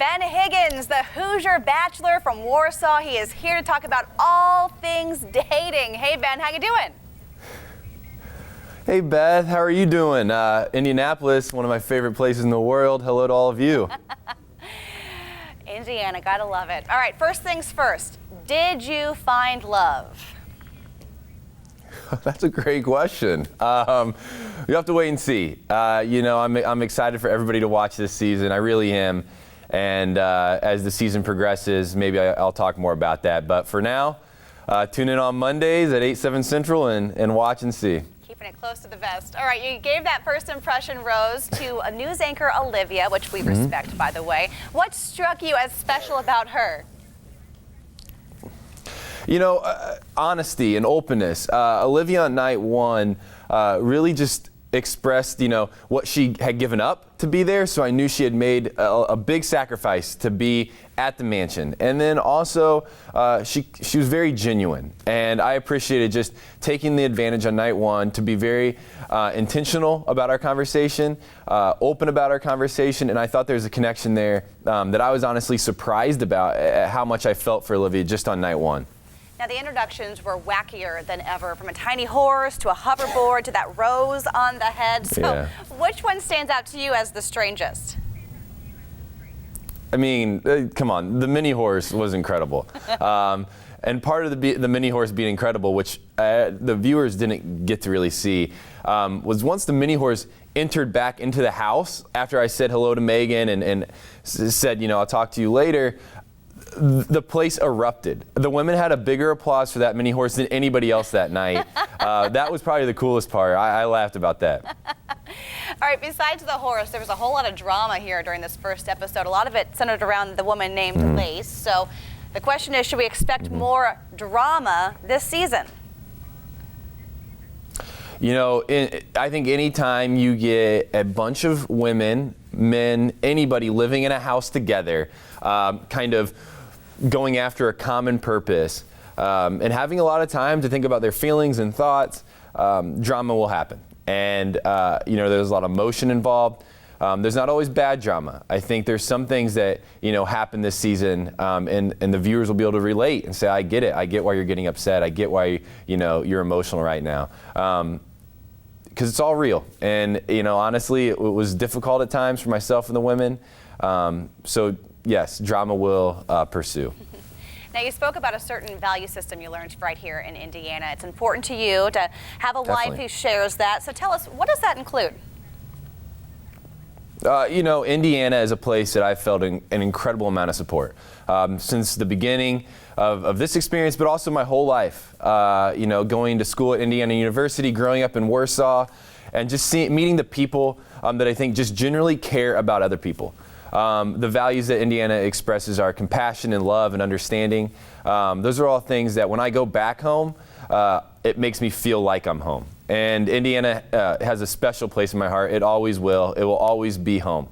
Ben Higgins, the Hoosier Bachelor from Warsaw. He is here to talk about all things dating. Hey, Ben, how you doing? Hey, Beth, how are you doing? Indianapolis, one of my favorite places in the world. Hello to all of you. Indiana, gotta love it. All right, first things first. Did you find love? That's a great question. You have to wait and see. I'm excited for everybody to watch this season. I really am. And as the season progresses, maybe I'll talk more about that. But for now, tune in on Mondays at 8, 7 Central and watch and see. Keeping it close to the vest. All right, you gave that first impression rose to a news anchor, Olivia, which we respect, by the way. What struck you as special about her? Honesty and openness. Olivia on night one really just expressed, what she had given up to be there. So I knew she had made a big sacrifice to be at the mansion. And then also, she was very genuine. And I appreciated just taking the advantage on night one to be very intentional about our conversation, open about our conversation. And I thought there was a connection there that I was honestly surprised about how much I felt for Olivia just on night one. Now, the introductions were wackier than ever, from a tiny horse to a hoverboard to that rose on the head. So yeah. Which one stands out to you as the strangest? I mean, come on, the mini horse was incredible. And part of the mini horse being incredible, which the viewers didn't get to really see, was once the mini horse entered back into the house after I said hello to Megan and said, I'll talk to you later. The place erupted. The women had a bigger applause for that mini horse than anybody else that night. That was probably the coolest part. I laughed about that. All right, besides the horse, there was a whole lot of drama here during this first episode. A lot of it centered around the woman named Lace. So the question is, should we expect more drama this season? I think anytime you get a bunch of women, men, anybody living in a house together, kind of going after a common purpose, and having a lot of time to think about their feelings and thoughts, drama will happen. And, there's a lot of emotion involved. There's not always bad drama. I think there's some things that, happen this season, and the viewers will be able to relate and say, I get it. I get why you're getting upset. I get why, you're emotional right now. Because it's all real. And, honestly, it was difficult at times for myself and the women. So, yes, drama will pursue. Now, you spoke about a certain value system you learned right here in Indiana. It's important to you to have a wife who shares that. So tell us, what does that include? Indiana is a place that I've felt an incredible amount of support since the beginning of this experience, but also my whole life. Going to school at Indiana University, growing up in Warsaw, and just meeting the people that I think just generally care about other people. The values that Indiana expresses are compassion and love and understanding. Those are all things that when I go back home, it makes me feel like I'm home. And Indiana has a special place in my heart. It always will. It will always be home.